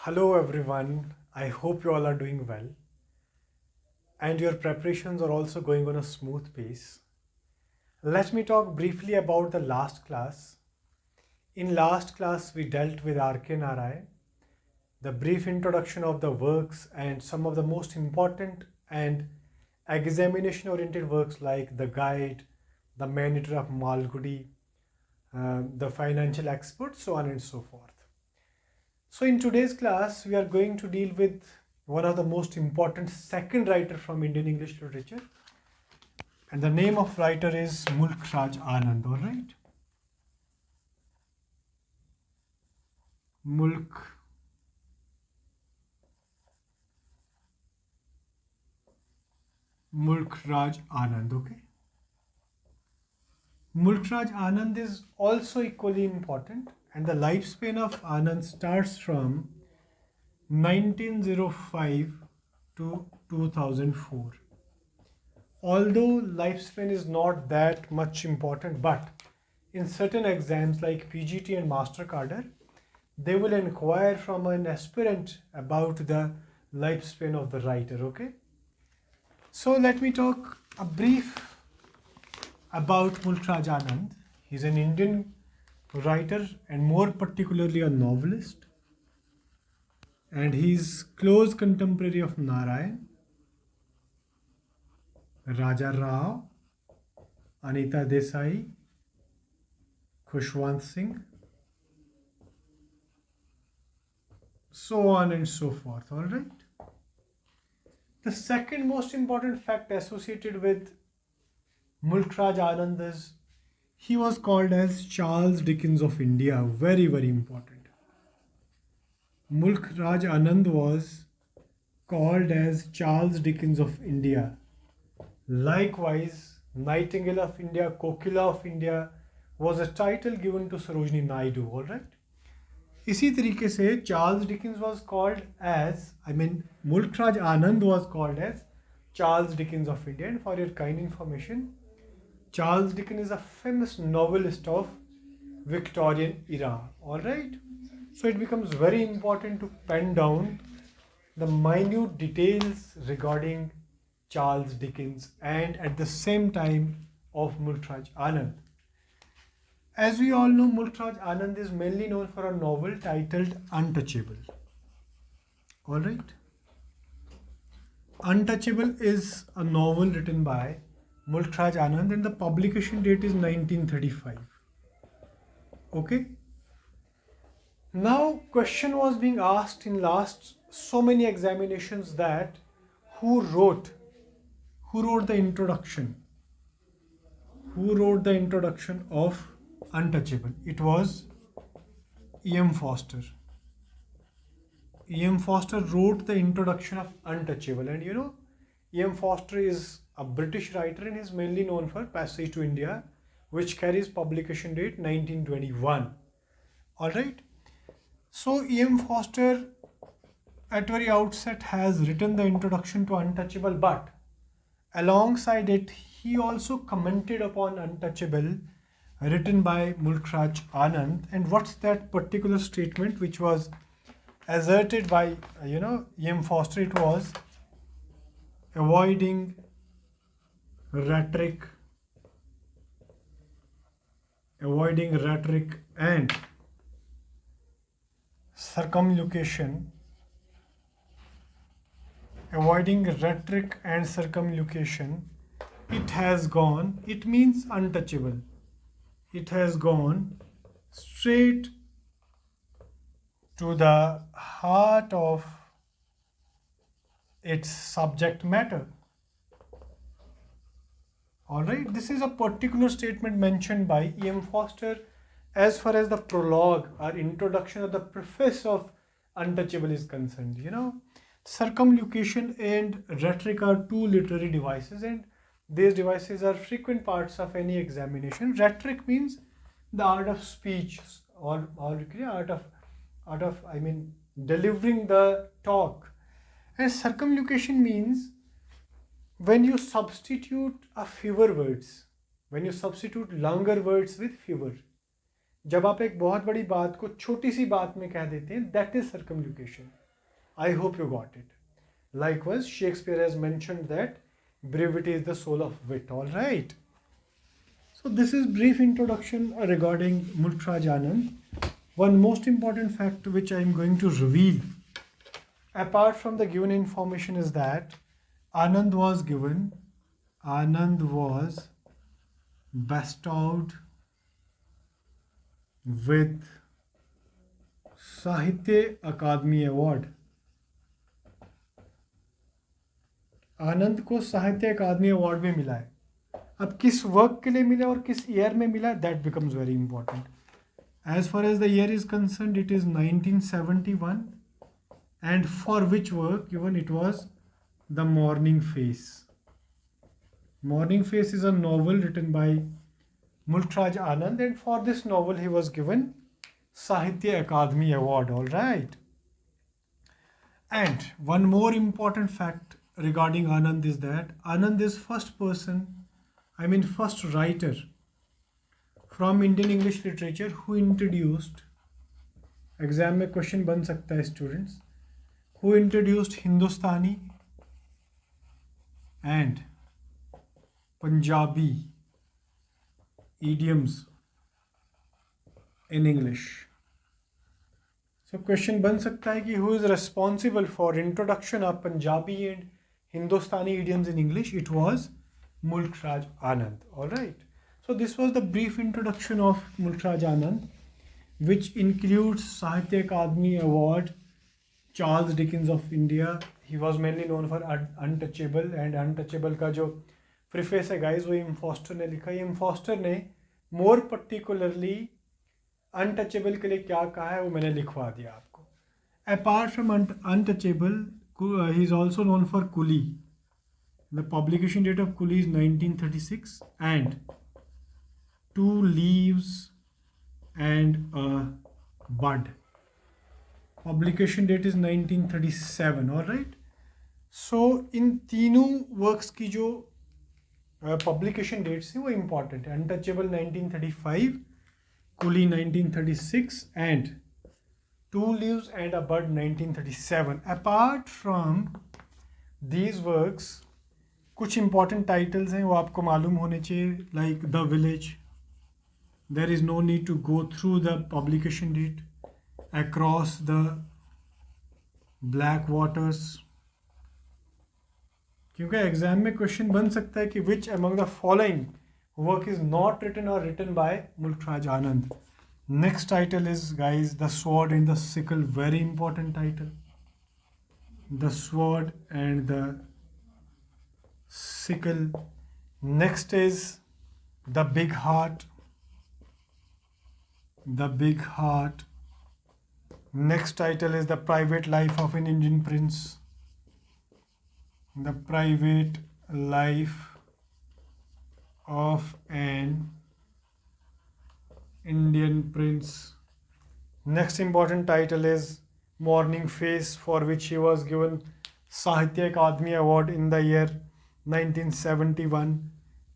Hello everyone, I hope you all are doing well and your preparations are also going on a smooth pace. Let me talk briefly about the last class. In last class, we dealt with RK the brief introduction of the works and some of the most important and examination oriented works like The Guide, The Man Eater of Malgudi, The Financial Expert, so on and so forth. So in today's class, we are going to deal with one of the most important second writer from Indian English literature. And the name of writer is Mulk Raj Anand, all right? Mulk Raj Anand, okay? Mulk Raj Anand is also equally important, and the lifespan of Anand starts from 1905 to 2004. Although lifespan is not that much important, but in certain exams like PGT and Master Cadre, they will inquire from an aspirant about the lifespan of the writer, okay? So let me talk a brief about Mulk Raj Anand. He's an Indian writer and more particularly a novelist, and he's close contemporary of Narayan, Raja Rao, Anita Desai, Khushwant Singh, so on and so forth, all right? The second most important fact associated with Mulk Raj Anand is he was called as Charles Dickens of India. Very, very important. Mulk Raj Anand was called as Charles Dickens of India. Likewise, Nightingale of India, Kokila of India was a title given to Sarojini Naidu, all right? इसी तरीके से Charles Dickens was called as, Mulk Raj Anand was called as Charles Dickens of India. And for your kind information, Charles Dickens is a famous novelist of Victorian era, all right? So it becomes very important to pen down the minute details regarding Charles Dickens and at the same time of Mulk Raj Anand. As we all know, Mulk Raj Anand is mainly known for a novel titled Untouchable. All right. Untouchable is a novel written by Mulk Raj Anand and the publication date is 1935. Okay. Now, question was being asked in last so many examinations that who wrote the introduction? Who wrote the introduction of Untouchable? It was E.M. Forster. E.M. Forster wrote the introduction of Untouchable, and E.M. Forster is a British writer and is mainly known for Passage to India, which carries publication date 1921. All right. So E.M. Forster at very outset has written the introduction to Untouchable, but alongside it, he also commented upon Untouchable written by Mulk Raj Anand. And what's that particular statement which was asserted by E.M. Forster? It was avoiding rhetoric and circumlocution. Avoiding rhetoric and circumlocution, it means untouchable. It has gone straight to the heart of its subject matter. All right, this is a particular statement mentioned by E.M. Forster as far as the prologue or introduction or the preface of Untouchable is concerned. Circumlocution and rhetoric are two literary devices, and these devices are frequent parts of any examination. Rhetoric means the art of speech or art of delivering the talk, and circumlocution means when you substitute longer words with fewer, जब आप एक बहुत बड़ी बात को छोटी सी बात में कह देते हैं, that is circumlocution. I hope you got it. Likewise, Shakespeare has mentioned that brevity is the soul of wit. All right. So this is brief introduction regarding Mulk Raj Anand. One most important fact which I am going to reveal, apart from the given information, is that Anand was bestowed with Sahitya Akademi Award. आनंद को साहित्य Akademi award भी मिला है. अब किस work के लिए मिला और किस ईयर में मिला, that becomes very important. As far as the year is concerned, it is 1971. And for which work given, it was the morning face. Morning face is a novel written by Mulk Raj Anand, and for this novel he was given Sahitya Akademi award. All right. And one more important fact regarding Anand is that Anand is first writer from Indian English literature who introduced, exam में question बन सकता है students, who introduced Hindustani and Punjabi idioms in English. So question बन सकता है कि who is responsible for introduction of Punjabi and Hindustani idioms in English? It was Mulk Raj Anand. All right. So this was the brief introduction of Mulk Raj Anand, which includes Sahitya Akademi Award, Charles Dickens of India. He was mainly known for Untouchable, and Untouchable का जो preface है guys, वो इम foster ने लिखा. इम foster ने more particularly untouchable के लिए क्या कहा है वो मैंने लिखवा दिया आपको. Apart from Untouchable, he is also known for Coolie. The publication date of Coolie is 1936 and Two leaves and a Bud. Publication date is 1937. All right. So इन तीनों वर्क्स की जो पब्लिकेशन डेट्स थी वो इम्पॉर्टेंट है. Untouchable 1935, Coolie 1936, and Two Leaves and a Bud 1937. Apart from these works, कुछ important titles हैं वो आपको मालूम होने चाहिए, like The Village. There is no need to go through the publication date. Across the Black Waters. क्योंकि exam में question बन सकता है कि which among the following work is not written or written by Mulk Raj Anand. Next title is, guys, The Sword and the Sickle. Very important title. The Sword and the Sickle. Next is The Big Heart. The Big Heart. Next title is The Private Life of an Indian Prince. The Private Life of an Indian Prince. Next important title is Morning Face, for which he was given Sahitya Akademi Award in the year 1971.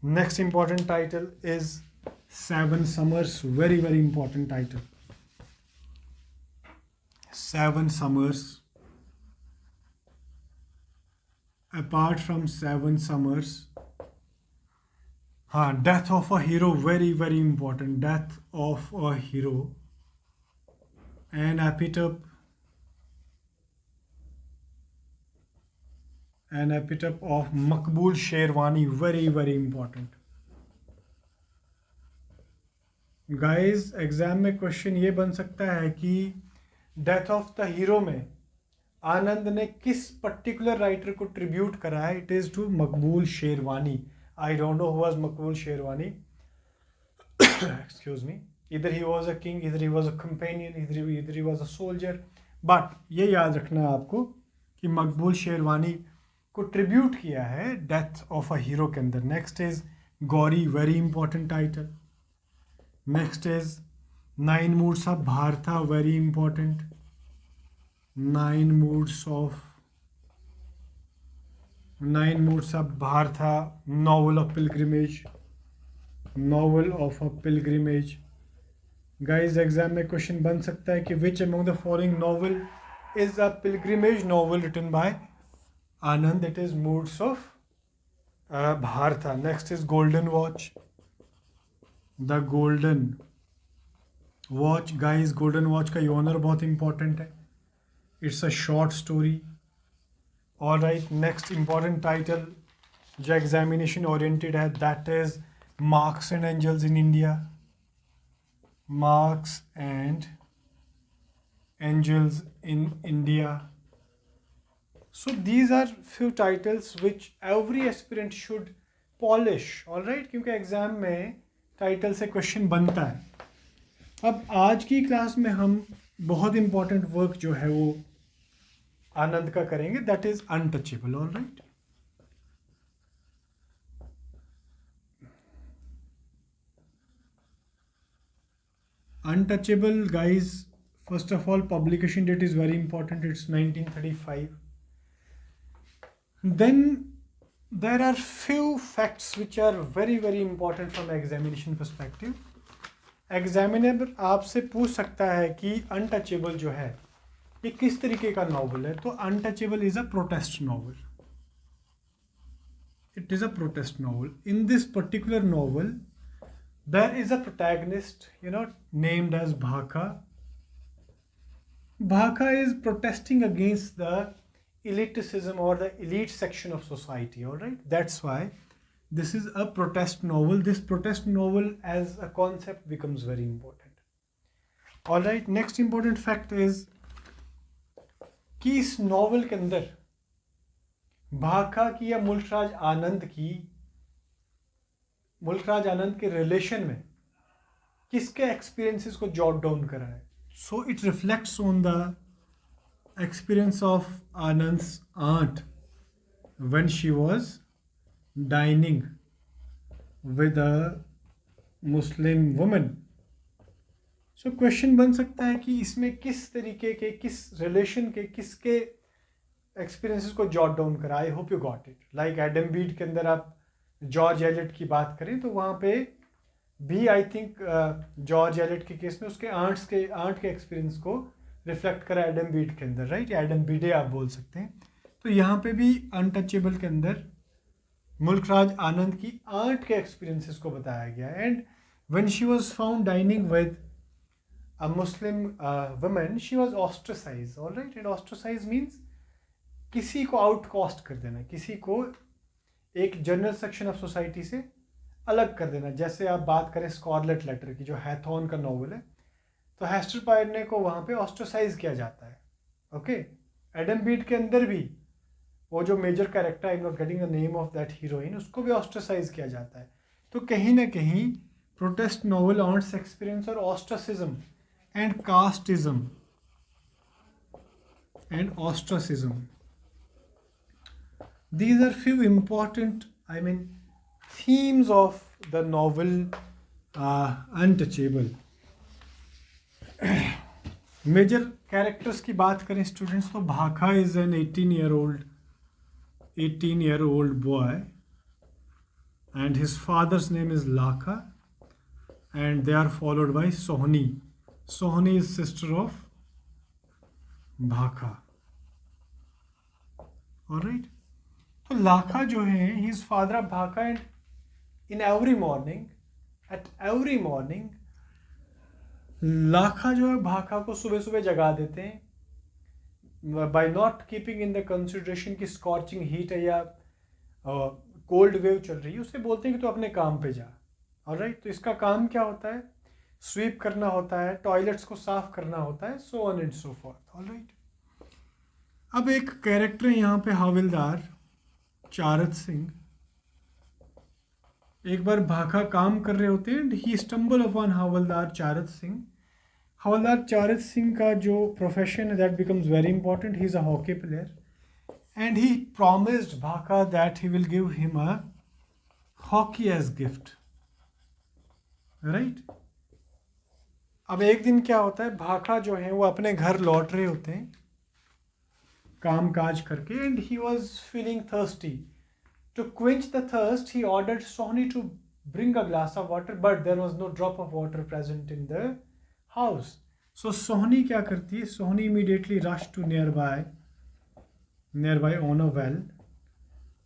Next important title is Seven Summers. Very, very important title. Seven Summers. Apart from Seven Summers, Death of a Hero, very, very important. Death of a Hero. An epitaph. An epitaph of Maqbool Sherwani, very, very important. Guys, exam में question ये बन सकता है कि death of the hero में आनंद ने किस particular writer को ट्रिब्यूट करा है. It is to Maqbool sherwani. I don't know who was Maqbool Sherwani. Excuse me. Either he was a king, either he was a companion, either he was a soldier. But ये याद रखना है आपको कि मकबूल शेरवानी को ट्रिब्यूट किया है डेथ ऑफ अ हीरो के अंदर. Next is Gauri, very important title. Next is Nine Moods of Bharata, very important. Nine Moods of Bharata, novel of pilgrimage. Guys exam में क्वेश्चन बन सकता है कि which among the following novel is a pilgrimage novel written by Anand. It is Moods of Bharata. Next is Golden Watch. The Golden Watch guys, Golden Watch का genre बहुत important है. It's a short story. All right, next important title जो examination oriented है, that is Marx and Engels in India. मार्क्स एंड angels in India. So these are few titles which every aspirant should polish. All right, क्योंकि exam में title से question बनता है. अब आज की क्लास में हम बहुत इंपॉर्टेंट वर्क जो है वो आनंद का करेंगे, that is untouchable. All right, untouchable guys, first of all, publication date is very important. It's 1935. Then there are few facts which are very very important from examination perspective. Examiner आपसे पूछ सकता है कि अनटचेबल जो है ये किस तरीके का नॉवल है. तो Untouchable is a protest novel. It is a protest novel. In this particular novel there is a protagonist, named as Bakha. Bhaka is protesting against the elitism or the elite section of society. All right, that's why this is a protest novel. This protest novel as a concept becomes very important. All right, next important fact is कि इस novel के अंदर भाका की या मुल्कराज आनंद के relation में किसके एक्सपीरियंसेस को जॉट डाउन करा है. So it reflects on the experience of Anand's aunt when she was dining with a Muslim woman. So question बन सकता है कि इसमें किस तरीके के, किस रिलेशन के, किसके एक्सपीरियंसेस को जॉट डाउन करा. I hope you got it. Like Adam Beed के अंदर आप जॉर्ज एलियट की बात करें तो वहाँ पे भी आई थिंक जॉर्ज एलियट के केस में उसके आंट के एक्सपीरियंस को रिफ्लेक्ट करा एडम बीड के अंदर. राइट, एडम बीडे आप बोल सकते हैं. तो यहाँ पे भी अनटचेबल के अंदर मुल्कराज आनंद की आंट के एक्सपीरियंसेस को बताया गया. And when she was found dining with a Muslim woman she was ostracised. All right, and ostracise means किसी को आउटकास्ट कर देना, किसी को एक जनरल सेक्शन ऑफ सोसाइटी से अलग कर देना. जैसे आप बात करें स्कारलेट लेटर की जो हैथॉन का नॉवल है, तो हेस्टर पायरने को वहाँ पे ऑस्ट्रसाइज किया जाता है. ओके, एडम बीड के अंदर भी वो जो major character, I am not getting the name of that heroine, उसको भी ऑस्ट्रसाइज किया जाता है. तो कहीं ना कहीं प्रोटेस्ट नॉवल ऑन एक्सपीरियंस और ostracism and casteism and ostracism, these are few important, themes of the novel Untouchable. Major characters की बात करें स्टूडेंट्स तो Bakha is an 18-year-old boy and his father's name is Laka and they are followed by Sohni. Sohni is sister of भाका. Alright, तो लाखा जो है he is father of Bakha and in every morning Lakha जो है भाका को सुबह सुबह जगा देते हैं by not keeping in the consideration की स्कॉर्चिंग हीट है या कोल्ड वेव चल रही है. उससे बोलते हैं कि तो अपने काम पे जा. ऑलराइट, तो इसका काम क्या होता है? स्वीप करना होता है, टॉयलेट्स को साफ करना होता है, so on and so forth. Alright, अब एक कैरेक्टर है यहाँ पे हवलदार चारत सिंह. एक बार भाका काम कर रहे होते हैं, he stumble upon havildar Charat Singh. Havildar Charat Singh का जो प्रोफेशन है that becomes very important. He is a hockey player and he promised Bakha that he will give him a hockey as gift. Right, अब एक दिन क्या होता है, भाका जो है वो अपने घर लौट रहे होते हैं काम काज करके and he was feeling thirsty. To quench the thirst, he ordered Sohni to bring a glass of water, but there was no drop of water present in the house. So सोहनी क्या करती है? सोहनी immediately rush to nearby on a well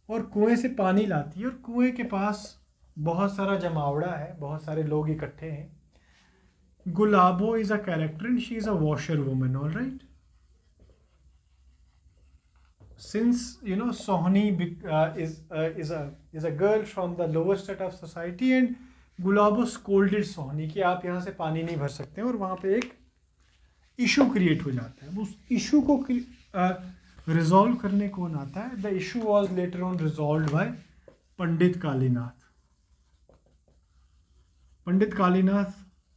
और कुएं से पानी लाती है और कुएं के पास बहुत सारा जमावड़ा है, बहुत सारे लोग इकट्ठे हैं. Gulabo is a character and she is a washerwoman, all right? Since Sohni is a girl from the lower strata of society and Gulabo scolded Sohni कि आप यहाँ से पानी नहीं भर सकते हैं और वहाँ पे एक इशू क्रिएट हो जाता है. उस इशू को रिजॉल्व करने कौन आता है? The issue was later on resolve by Pandit Kalinath. Pandit Kalinath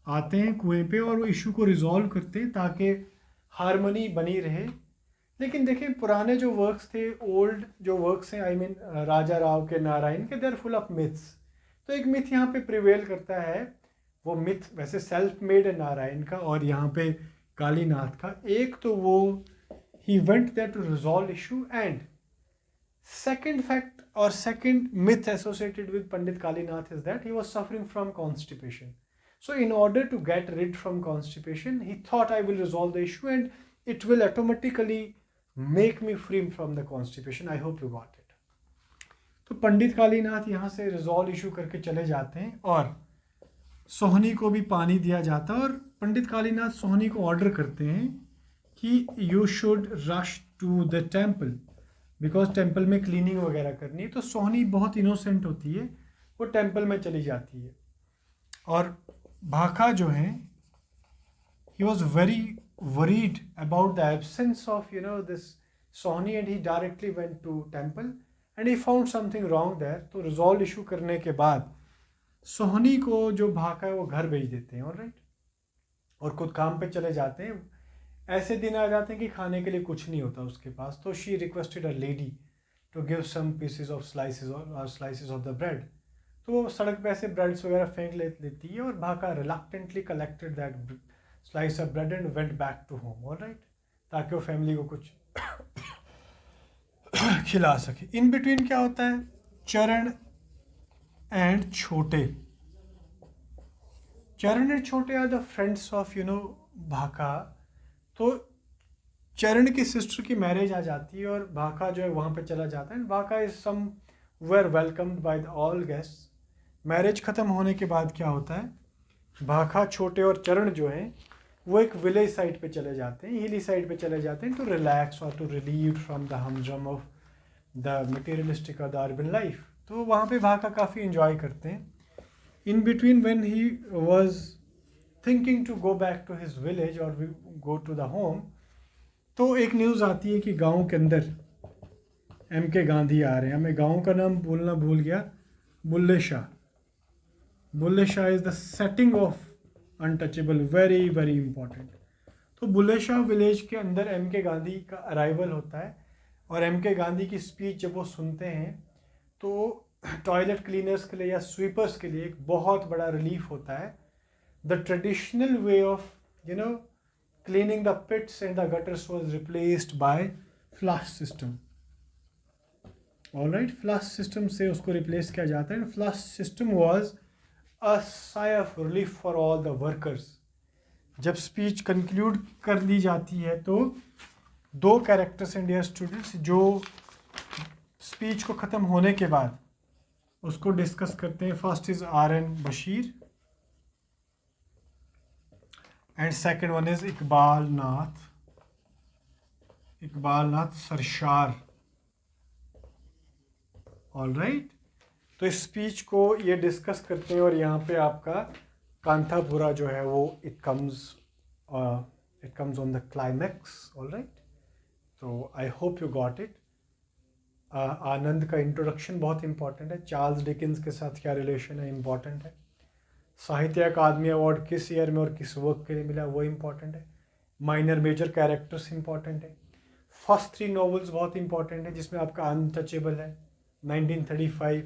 आते हैं कुएं पे और वो इशू को रिजॉल्व करते हैं ताकि हारमोनी बनी रहे. लेकिन देखिए पुराने जो वर्क्स थे, ओल्ड जो वर्क्स हैं, आई मीन राजा राव के, नारायण के, they are full of myths. तो एक मिथ यहाँ पे प्रिवेल करता है. वो मिथ वैसे सेल्फ मेड है नारायण का और यहाँ पे कालीनाथ का. एक तो वो he went there to resolve issue, and second fact or second myth associated with Pandit Kalinath is that he was suffering from constipation. So in order to get rid from constipation, he thought I will resolve the issue and it will automatically make me free from the constipation. I hope you got it. तो पंडित कालीनाथ यहाँ से resolve issue करके चले जाते हैं और सोहनी को भी पानी दिया जाता है और पंडित कालीनाथ सोहनी को ऑर्डर करते हैं कि you should rush to the temple because temple में क्लीनिंग वगैरह करनी है. तो सोहनी बहुत इनोसेंट होती है, वो टेम्पल में चली जाती है और भाका जो है he was very worried about the absence of this Sohini and he directly went to temple and he found something wrong there. तो रिजॉल्व इशू करने के बाद सोहनी को जो भाका है वो घर भेज देते हैं, ऑलराइट, और खुद काम पे चले जाते हैं. ऐसे दिन आ जाते हैं कि खाने के लिए कुछ नहीं होता उसके पास. तो she requested a lady to give some pieces of slices of the bread. तो वो सड़क पे ऐसे ब्रेड्स वगैरह फेंक लेती है और Bakha reluctantly collected that slice of bread and went back to home, alright, ताकि वो फैमिली को कुछ खिला सके. इन बिटवीन क्या होता है? चरण एंड छोटे. चरण एंड छोटे आर द फ्रेंड्स ऑफ भाका. तो चरण की सिस्टर की मैरिज आ जाती है और भाका जो है वहाँ पे चला जाता है. Bakha is somewhere welcomed by the all guest. Marriage ख़त्म होने के बाद क्या होता है? भाका, छोटे और चरण जो हैं वो एक विलेज साइड पे चले जाते हैं, हिली साइड पे चले जाते हैं टू रिलैक्स और to relieve from the humdrum of the materialistic और द अर्बन लाइफ. तो वहाँ पे भाका काफ़ी इंजॉय करते हैं. In between when he was thinking to go back to his village और गो टू द होम, तो एक न्यूज़ आती है कि गांव के अंदर MK गांधी आ रहे हैं. मैं गांव का नाम बोलना भूल गया. Bulle Shah. Bulle Shah is the setting of Untouchable, very very important. तो बुल्ले शाह विलेज के अंदर MK गांधी का अराइवल होता है और MK गांधी की स्पीच जब वो सुनते हैं तो टॉयलेट क्लीनर्स के लिए या स्वीपर्स के लिए एक बहुत बड़ा रिलीफ होता है. The traditional way of cleaning the pits and the gutters was replaced by flush system. All right, flush system से उसको replace किया जाता है. And flush system was a sigh of relief for all the workers. जब speech conclude कर दी जाती है तो दो characters and dear students जो speech को ख़त्म होने के बाद उसको डिस्कस करते हैं. First is RN Bashir and second one is Iqbal Nath Sarshar. All right, तो इस स्पीच को ये डिस्कस करते हैं और यहाँ पे आपका कांथापुरा जो है वो it comes on the climax. All right, तो I hope you got it. आनंद का इंट्रोडक्शन बहुत इंपॉर्टेंट है. चार्ल्स डिकिंस के साथ क्या रिलेशन है, इंपॉर्टेंट है. साहित्य अकादमी अवार्ड किस ईयर में और किस वर्क के लिए मिला, वो इम्पॉर्टेंट है. माइनर मेजर कैरेक्टर्स इंपॉर्टेंट है. फर्स्ट 3 नॉवेल्स बहुत इंपॉर्टेंट है जिसमें आपका अनटचेबल है 1935,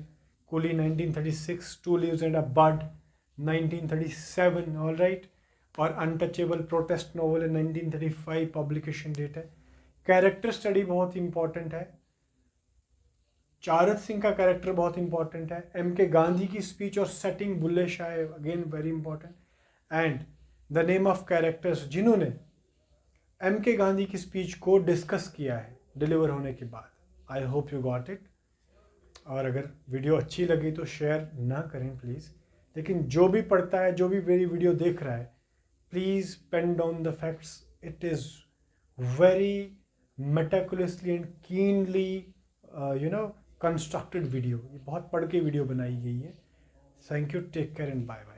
Coolie 1936, two leaves and a bud 1937, all right, और अनटचेबल प्रोटेस्ट नॉवल है 1935 पब्लिकेशन डेट है. कैरेक्टर स्टडी बहुत इंपॉर्टेंट है. चारत सिंह का कैरेक्टर बहुत इंपॉर्टेंट है. MK गांधी की स्पीच और setting Bulle Shah again very important. And the name of characters जिन्होंने एम के गांधी की स्पीच को डिस्कस किया है डिलीवर होने के बाद। I hope you got it. और अगर वीडियो अच्छी लगी तो शेयर ना करें प्लीज़, लेकिन जो भी पढ़ता है, जो भी मेरी वीडियो देख रहा है, please pen down the facts. It is very meticulously and keenly constructed video। ये बहुत पढ़ के वीडियो बनाई गई है। Thank you, take care and bye bye.